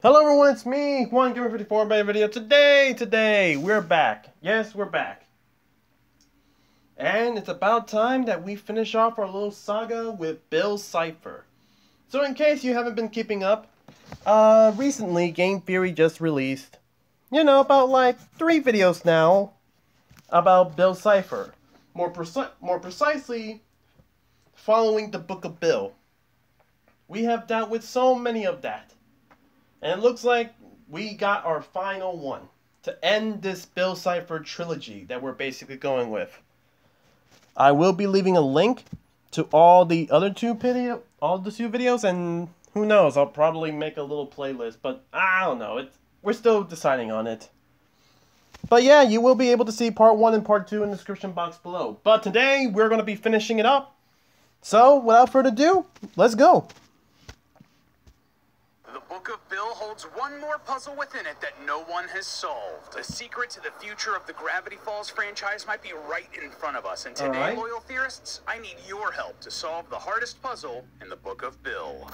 Hello everyone, it's me, OneGamer54 by video. Today, we're back. Yes, we're back. And it's about time that we finish off our little saga with Bill Cipher. So in case you haven't been keeping up, recently Game Theory just released, about like 3 videos now about Bill Cipher. More precisely, following the Book of Bill. We have dealt with so many of that. And it looks like we got our final one to end this Bill Cipher trilogy that we're basically going with. I will be leaving a link to all the two videos, and who knows, I'll probably make a little playlist, but I don't know. We're still deciding on it. But yeah, you will be able to see part 1 and part 2 in the description box below. But today, we're going to be finishing it up. So, without further ado, let's go. The Book of Bill holds one more puzzle within it that no one has solved. The secret to the future of the Gravity Falls franchise might be right in front of us. And today, loyal theorists, I need your help to solve the hardest puzzle in the Book of Bill.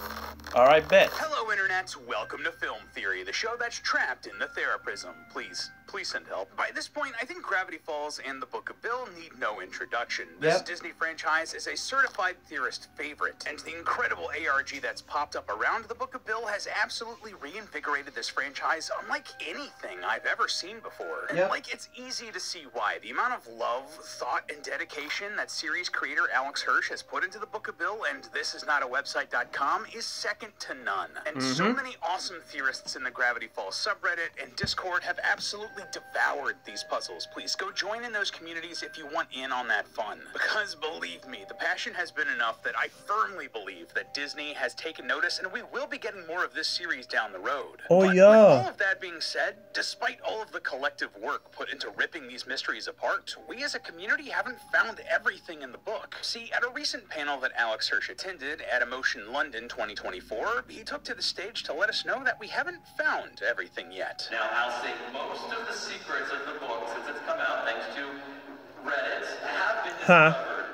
Alright, bet. Hello, Internet. Welcome to Film Theory, the show that's trapped in the Theraprism. Please send help. By this point, I think Gravity Falls and the Book of Bill need no introduction. This Disney franchise is a certified theorist favorite, and the incredible ARG that's popped up around the Book of Bill has absolutely reinvigorated this franchise unlike anything I've ever seen before. And it's easy to see why. The amount of love, thought, and dedication that series creator Alex Hirsch has put into the Book of Bill and thisisnotawebsite.com is second to none. And so many awesome theorists in the Gravity Falls subreddit and Discord have absolutely devoured these puzzles. Please go join in those communities if you want in on that fun. Because believe me, the passion has been enough that I firmly believe that Disney has taken notice and we will be getting more of this series down the road. But with all of that being said, despite all of the collective work put into ripping these mysteries apart, we as a community haven't found everything in the book. See, at a recent panel that Alex Hirsch attended at Emotion London 2024, he took to the stage to let us know that we haven't found everything yet. Now, I'll say most of the secrets of the book, since it's come out thanks to Reddit, have been discovered.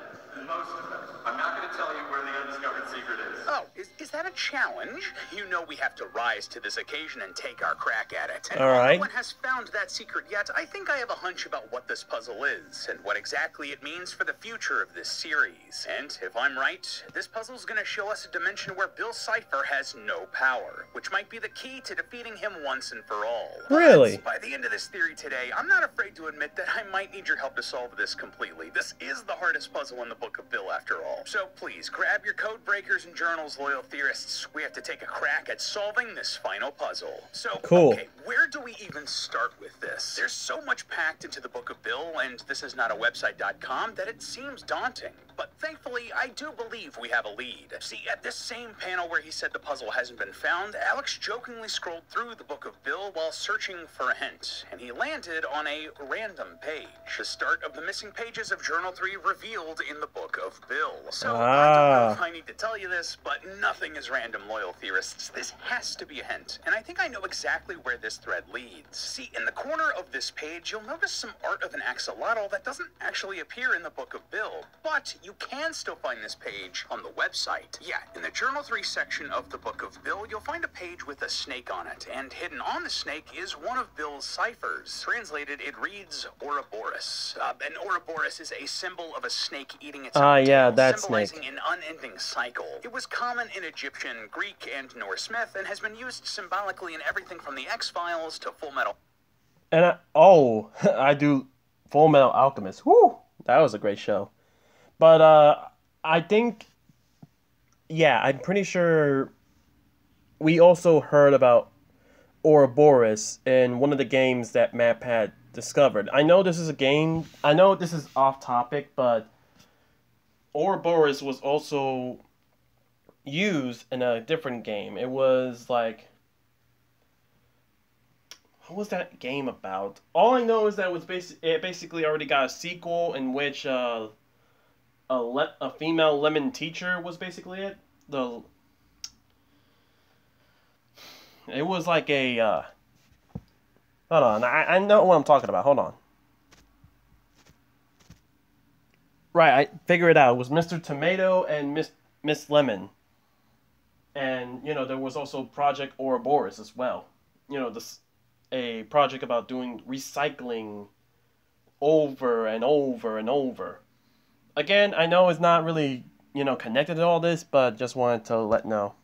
Most of them. I'm not going to tell you where the undiscovered secret is. Oh, is that a challenge? You know we have to rise to this occasion and take our crack at it. And all right. No one has found that secret yet. I think I have a hunch about what this puzzle is and what exactly it means for the future of this series. And if I'm right, this puzzle's going to show us a dimension where Bill Cipher has no power, which might be the key to defeating him once and for all. Really? But by the end of this theory today, I'm not afraid to admit that I might need your help to solve this completely. This is the hardest puzzle in the Book of Bill after all. So please, grab your code breakers and journals, loyal theorists. We have to take a crack at solving this final puzzle. So, okay, where do we even start with this? There's so much packed into the Book of Bill and thisisnotawebsite.com that it seems daunting. But thankfully, I do believe we have a lead. See, at this same panel where he said the puzzle hasn't been found, Alex jokingly scrolled through the Book of Bill while searching for a hint, and he landed on a random page. The start of the missing pages of Journal 3 revealed in the Book of Bill. So, I don't know if I need to tell you this, but nothing is random, loyal theorists. This has to be a hint, and I think I know exactly where this thread leads. See, in the corner of this page, you'll notice some art of an axolotl that doesn't actually appear in the Book of Bill, but you can still find this page on the website. Yeah, in the Journal 3 section of the Book of Bill, you'll find a page with a snake on it, and hidden on the snake is one of Bill's ciphers. Translated, it reads Ouroboros. And Ouroboros is a symbol of a snake eating its own tail, symbolizing an unending cycle. It was common in Egyptian, Greek, and Norse myth, and has been used symbolically in everything from the X-Files to Full Metal. And I do Full Metal Alchemist. Woo! That was a great show. But I think, I'm pretty sure we also heard about Ouroboros in one of the games that Matt had discovered. I know this is a game, I know this is off topic, but Ouroboros was also used in a different game. It was like, what was that game about? All I know is that it basically already got a sequel in which a female lemon teacher was basically it. It was like a hold on, I know what I'm talking about. Hold on. Right, I figured it out. It was Mr. Tomato and Miss Lemon. And, you know, there was also Project Ouroboros as well. You know, a project about doing recycling over and over and over. Again, I know it's not really, you know, connected to all this, but just wanted to let know.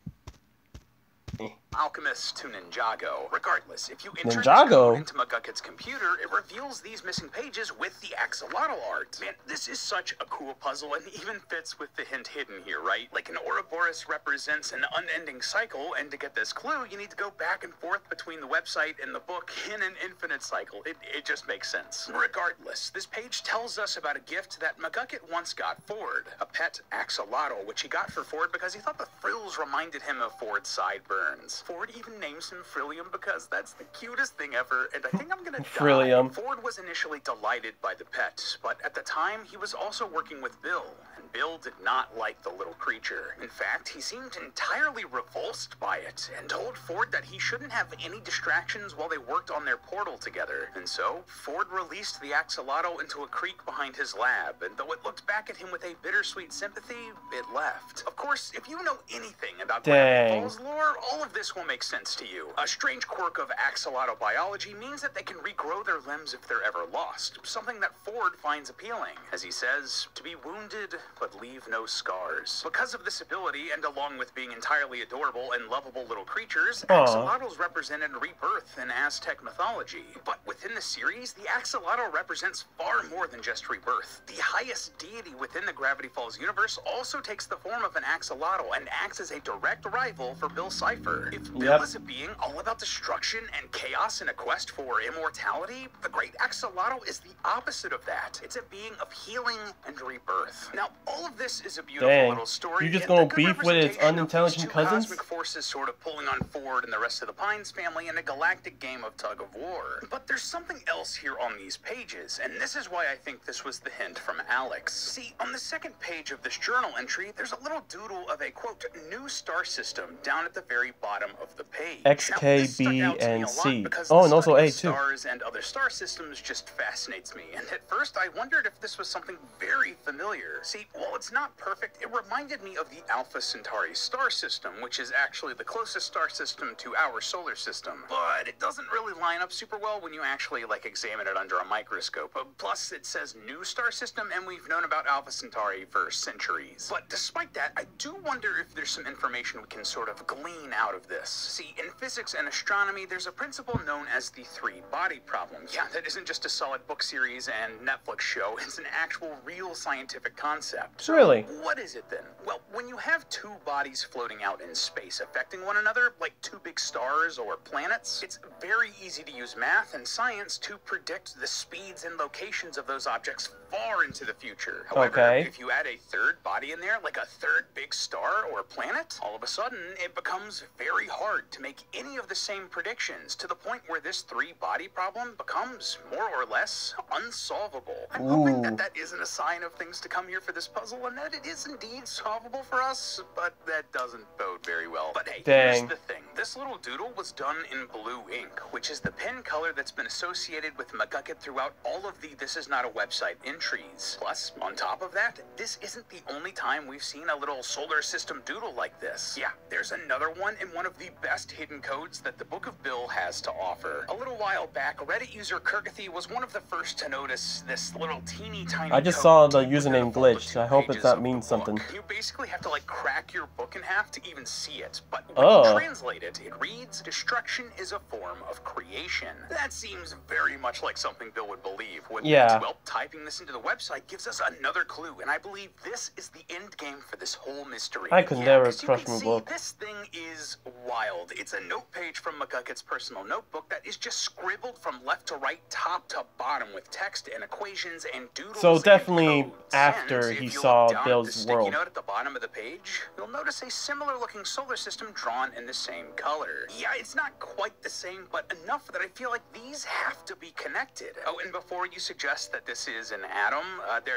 Alchemist to Ninjago. Regardless, if you enter this Ninjago? code into McGucket's computer, it reveals these missing pages with the axolotl art. Man, this is such a cool puzzle and even fits with the hint hidden here, right? Like an Ouroboros represents an unending cycle, and to get this clue, you need to go back and forth between the website and the book in an infinite cycle. It just makes sense. Regardless, this page tells us about a gift that McGucket once got Ford, a pet axolotl, which he got for Ford because he thought the frills reminded him of Ford's sideburns. Ford even names him Frillium because that's the cutest thing ever, and I think I'm gonna Frillium. die. Ford was initially delighted by the pet, but at the time, he was also working with Bill, and Bill did not like the little creature. In fact, he seemed entirely revulsed by it, and told Ford that he shouldn't have any distractions while they worked on their portal together. And so, Ford released the axolotl into a creek behind his lab, and though it looked back at him with a bittersweet sympathy, it left. Of course, if you know anything about Gravity Falls lore, all of this will make sense to you. A strange quirk of axolotl biology means that they can regrow their limbs if they're ever lost, something that Ford finds appealing. As he says, to be wounded, but leave no scars. Because of this ability, and along with being entirely adorable and lovable little creatures, axolotls represented rebirth in Aztec mythology. But within the series, the axolotl represents far more than just rebirth. The highest deity within the Gravity Falls universe also takes the form of an axolotl and acts as a direct rival for Bill Cipher. If Bill is a being all about destruction and chaos in a quest for immortality, the great axolotl is the opposite of that. It's a being of healing and rebirth. Now, all of this is a beautiful little story. You just gonna beef with its unintelligent cousins? Cosmic forces sort of pulling on Ford and the rest of the Pines family in a galactic game of tug of war. But there's something else here on these pages, and this is why I think this was the hint from Alex. See, on the second page of this journal entry, there's a little doodle of a, quote, new star system down at the very bottom of the page. X, K, B, and C. Oh, and also A, too. Stars and other star systems just fascinates me, and at first I wondered if this was something very familiar. See, while it's not perfect, it reminded me of the Alpha Centauri star system, which is actually the closest star system to our solar system. But it doesn't really line up super well when you actually, examine it under a microscope. Plus, it says new star system, and we've known about Alpha Centauri for centuries. But despite that, I do wonder if there's some information we can sort of glean out of this. See, in physics and astronomy, there's a principle known as the three-body problem. Yeah, that isn't just a solid book series and Netflix show. It's an actual, real scientific concept. So really? What is it then? Well, when you have two bodies floating out in space affecting one another, like two big stars or planets, it's very easy to use math and science to predict the speeds and locations of those objects far into the future. However, if you add a third body in there, like a third big star or planet, all of a sudden it becomes very hard to make any of the same predictions, to the point where this three-body problem becomes more or less unsolvable. I'm hoping that that isn't a sign of things to come here for this puzzle, and that it is indeed solvable for us, but that doesn't bode very well. But hey, here's the thing. This little doodle was done in blue ink, which is the pen color that's been associated with McGucket throughout all of the This Is Not a Website entries. Plus, on top of that, this isn't the only time we've seen a little solar system doodle like this. Yeah, there's another one in one of the best hidden codes that the Book of Bill has to offer. A little while back, Reddit user Kirkathy was one of the first to notice this little teeny tiny I just saw the username glitched. I hope that means something. You basically have to crack your book in half to even see it, but when you translate it, it reads, "Destruction is a form of creation." That seems very much like something Bill would believe, wouldn't it? Well, typing this into the website gives us another clue, and I believe this is the end game for this whole mystery. I could never trust my book. This thing is wild. It's a note page from McGucket's personal notebook that is just scribbled from left to right, top to bottom, with text and equations and doodles. So definitely and codes. after And he if you saw look down at Bill's the sticky world. note at the bottom of the page, you'll notice a similar looking solar system drawn in the same color. Yeah, it's not quite the same, but enough that I feel like these have to be connected. Oh, and before you suggest that this is an atom,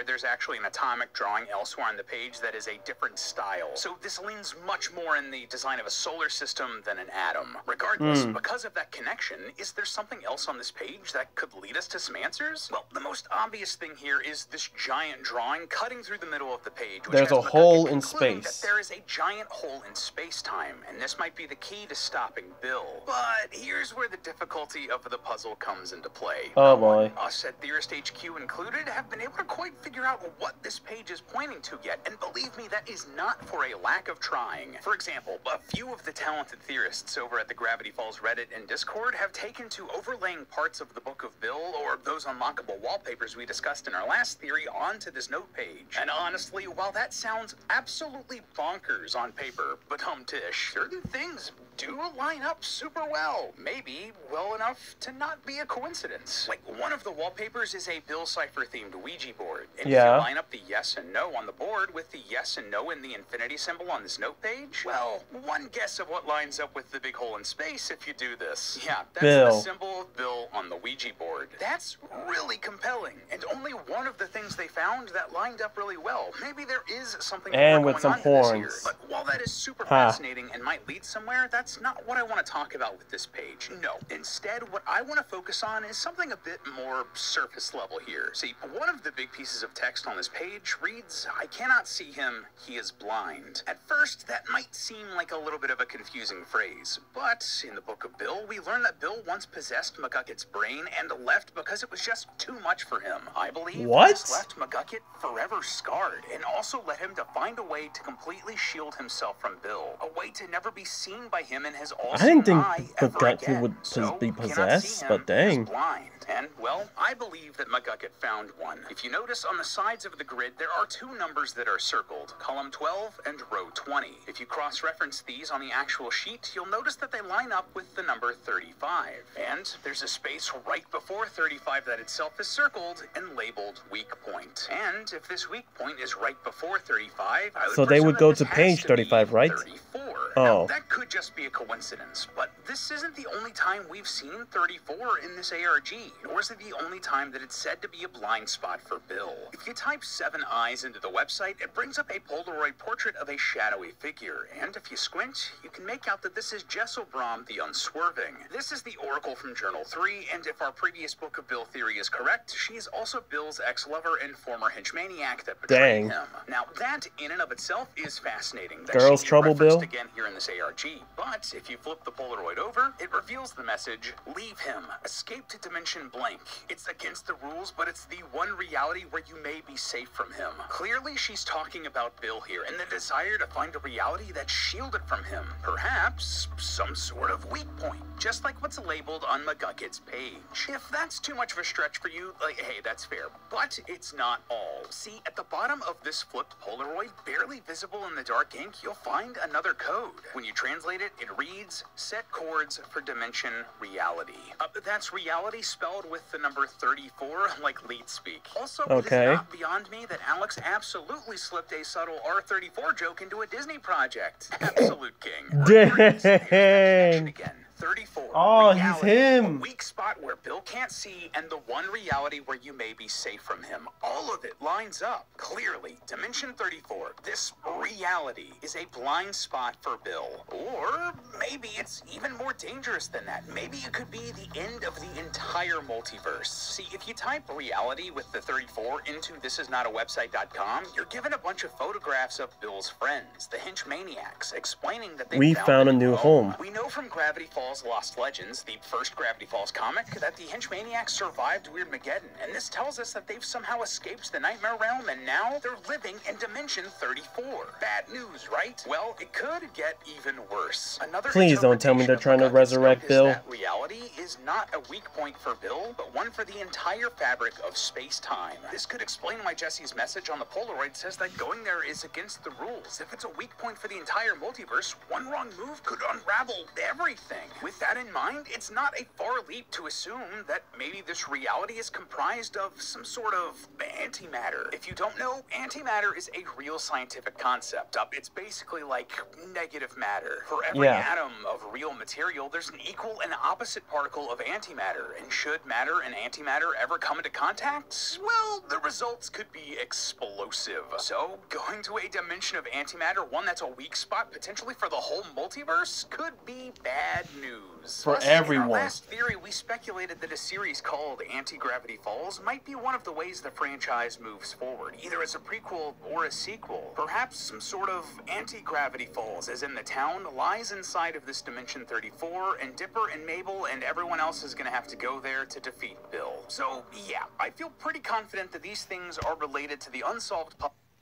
there's actually an atomic drawing elsewhere on the page that is a different style. So this leans much more in the design of a solar solar system than an atom. Regardless, because of that connection, is there something else on this page that could lead us to some answers? Well, the most obvious thing here is this giant drawing cutting through the middle of the page, which There's has a hole in concluding space. that there is a giant hole in space-time, and this might be the key to stopping Bill. But here's where the difficulty of the puzzle comes into play. Oh boy. Us at Theorist HQ included have been able to quite figure out what this page is pointing to yet, and believe me, that is not for a lack of trying. For example, a few of the talented theorists over at the Gravity Falls Reddit and Discord have taken to overlaying parts of the Book of Bill or those unlockable wallpapers we discussed in our last theory onto this note page. And honestly, while that sounds absolutely bonkers on paper, but tish, certain things do line up super well. Maybe well enough to not be a coincidence. Like, one of the wallpapers is a Bill Cipher themed Ouija board. And if you line up the yes and no on the board with the yes and no in the infinity symbol on this note page, well, one guess of what lines up with the big hole in space if you do this. Yeah, that's the symbol of Bill on the Ouija board. That's really compelling, and only one of the things they found that lined up really well. Maybe there is something and more with going some on horns. here. But while that is super fascinating and might lead somewhere, that's not what I want to talk about with this page. No, instead, what I want to focus on is something a bit more surface level here. See, one of the big pieces of text on this page reads, "I cannot see him, he is blind." At first, that might seem like a little bit of a confusing phrase, but in the Book of Bill, we learn that Bill once possessed McGucket's brain and left because it was just too much for him. I believe this left McGucket forever scarred, and also led him to find a way to completely shield himself from Bill, a way to never be seen by him in his I didn't think McGucket would be possessed, but dang. Blind. And, well, I believe that McGucket found one. If you notice on the sides of the grid, there are two numbers that are circled, column 12 and row 20. If you cross-reference these on the actual sheet, you'll notice that they line up with the number 35. And there's a space right before 35 that itself is circled and labeled weak point. And if this weak point is right before 35, I would so they would go to page 35, right? 34. Oh. Now, that could just be a coincidence, but this isn't the only time we've seen 34 in this ARG, nor is it the only time that it's said to be a blind spot for Bill. If you type 7 eyes into the website, it brings up a Polaroid portrait of a shadowy figure, and if you squint, you can make out that this is Jesselbrom the Unswerving. This is the Oracle from Journal 3, and if our previous Book of Bill theory is correct, she is also Bill's ex-lover and former henchmaniac that betrayed him. Now, that in and of itself is fascinating. That Girls Trouble Bill? Again here in this ARG, but if you flip the Polaroid over, it reveals the message, "Leave him. Escape to dimension blank. It's against the rules, but it's the one reality where you may be safe from him." Clearly, she's talking about Bill here and the desire to find a reality that's shielded from him. Perhaps some sort of weak point, just like what's labeled on McGucket's page. If that's too much of a stretch for you, like, hey, that's fair, but it's not all. See, at the bottom of this flipped Polaroid, barely visible in the dark ink, you'll find another code. When you translate it, it reads, "Set chords for dimension reality." That's reality spelled with the number 34, like lead speak. Also, it is not beyond me that Alex absolutely slipped a subtle R34 joke into a Disney project. Absolute king. Dang. Again. 34. Oh, reality, he's him. A weak spot where Bill can't see, and the one reality where you may be safe from him. All of it lines up. Clearly, Dimension 34, this reality, is a blind spot for Bill. Or maybe it's even more dangerous than that. Maybe it could be the end of the entire multiverse. See, if you type reality with the 34 into thisisnotawebsite.com, you're given a bunch of photographs of Bill's friends, the henchmaniacs, explaining that they found a new home. We know from Gravity Falls Lost Legends, the first Gravity Falls comic, that the henchmaniacs survived Weirdmageddon, and this tells us that they've somehow escaped the Nightmare Realm, and now they're living in Dimension 34. Bad news, right? Well, it could get even worse. Please don't tell me they're trying to resurrect Bill. That reality is not a weak point for Bill, but one for the entire fabric of space-time. This could explain why Jesse's message on the Polaroid says that going there is against the rules. If it's a weak point for the entire multiverse, one wrong move could unravel everything. With that in mind, it's not a far leap to assume that maybe this reality is comprised of some sort of antimatter. If you don't know, antimatter is a real scientific concept. It's basically like negative matter. For every atom of real material, there's an equal and opposite particle of antimatter, and should matter and antimatter ever come into contact, well, the results could be explosive. So, going to a dimension of antimatter, one that's a weak spot potentially for the whole multiverse, could be bad news. For Plus, everyone. in our last theory, we speculated that a series called Anti-Gravity Falls might be one of the ways the franchise moves forward, either as a prequel or a sequel. Perhaps some sort of Anti-Gravity Falls, as in the town lies inside of this Dimension 34, and Dipper and Mabel and everyone else is gonna have to go there to defeat Bill. So, yeah, I feel pretty confident that these things are related to the unsolved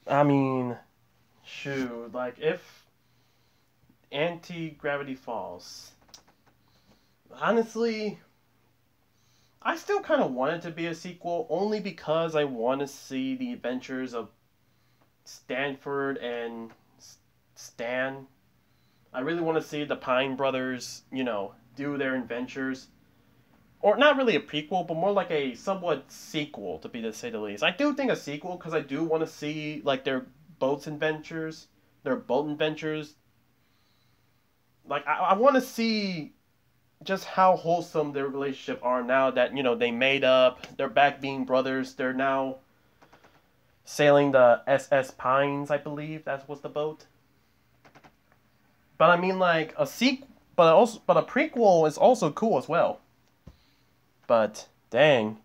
I mean, shoot, like, if Anti-Gravity Falls, honestly, I still kind of want it to be a sequel, only because I want to see the adventures of Stanford and Stan. I really want to see the Pine brothers, you know, do their adventures. Or not really a prequel, but more like a somewhat sequel, to say the least. I do think a sequel, because I do want to see, like, their boat adventures. Like, I want to see just how wholesome their relationship are now that, you know, they made up. They're back being brothers. They're now sailing the SS Pines, I believe. That was the boat. But I mean, like, a sequel, but a prequel is also cool as well. But dang.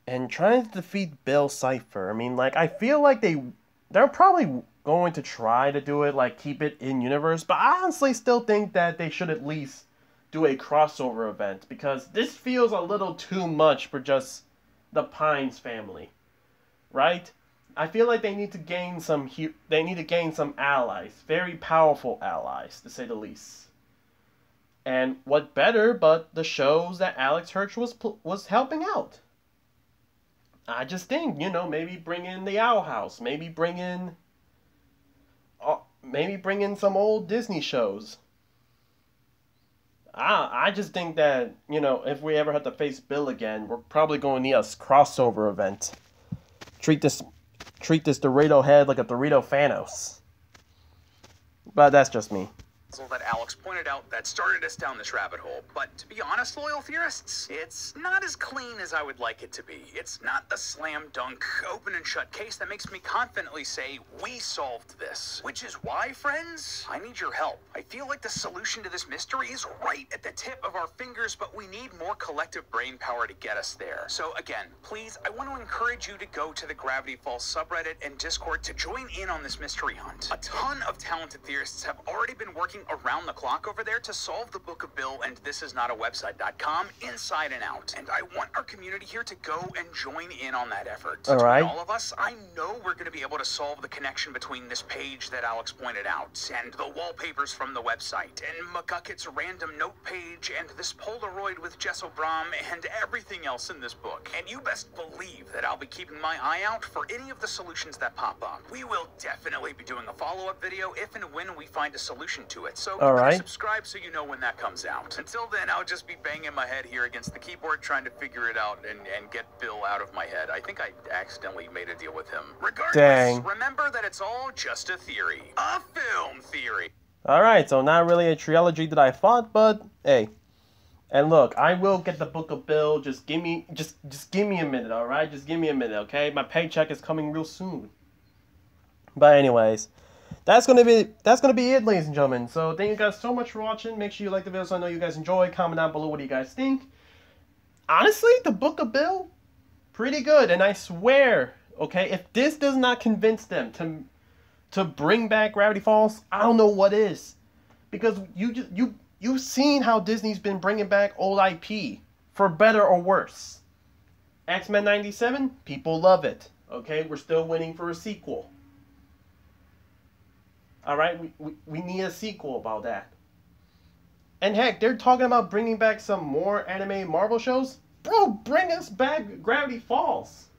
And trying to defeat Bill Cipher, I mean, like, I feel like they're probably going to try to do it, like, keep it in universe, but I honestly still think that they should at least do a crossover event, because this feels a little too much for just the Pines family, right? I feel like they need to gain some allies, very powerful allies, to say the least. And what better but the shows that Alex Hirsch was helping out? I just think, you know, maybe bring in the Owl House, maybe bring in some old Disney shows. I just think that, you know, if we ever have to face Bill again, we're probably going to need a crossover event. Treat this Dorito head like a Dorito Thanos. But that's just me. That Alex pointed out that started us down this rabbit hole. But to be honest, loyal theorists, it's not as clean as I would like it to be. It's not the slam dunk, open and shut case that makes me confidently say we solved this. Which is why, friends, I need your help. I feel like the solution to this mystery is right at the tip of our fingers, but we need more collective brain power to get us there. So again, please, I want to encourage you to go to the Gravity Falls subreddit and Discord to join in on this mystery hunt. A ton of talented theorists have already been working around the clock over there to solve the Book of Bill and thisisnotawebsite.com inside and out. And I want our community here to go and join in on that effort. All right. All of us, I know we're going to be able to solve the connection between this page that Alex pointed out, and the wallpapers from the website, and McGucket's random note page, and this Polaroid with Jessel Brom, and everything else in this book. And you best believe that I'll be keeping my eye out for any of the solutions that pop up. We will definitely be doing a follow-up video if and when we find a solution to it. So subscribe so you know when that comes out. Until then, I'll just be banging my head here against the keyboard trying to figure it out and get Bill out of my head. I think I accidentally made a deal with him. Regardless, remember that it's all just a theory. A film theory. Alright, so not really a trilogy that I thought, but hey. And look, I will get the Book of Bill. Just give me a minute, alright? Just give me a minute, okay? My paycheck is coming real soon. But anyways, that's gonna be it, ladies and gentlemen. So thank you guys so much for watching. Make sure you like the video so I know you guys enjoy. Comment down below what do you guys think. Honestly, the Book of Bill, pretty good. And I swear, okay, if this does not convince them to bring back Gravity Falls, I don't know what is. Because you've seen how Disney's been bringing back old IP, for better or worse. X-Men 97, people love it. Okay, we're still waiting for a sequel. Alright, we need a sequel about that. And heck, they're talking about bringing back some more anime Marvel shows. Bro, bring us back Gravity Falls.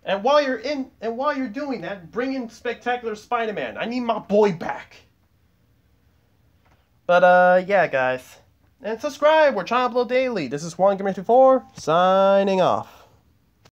And while you're doing that, bring in Spectacular Spider-Man. I need my boy back. But yeah, guys. And subscribe, we're trying to upload daily. This is Juan Gamer 24 signing off.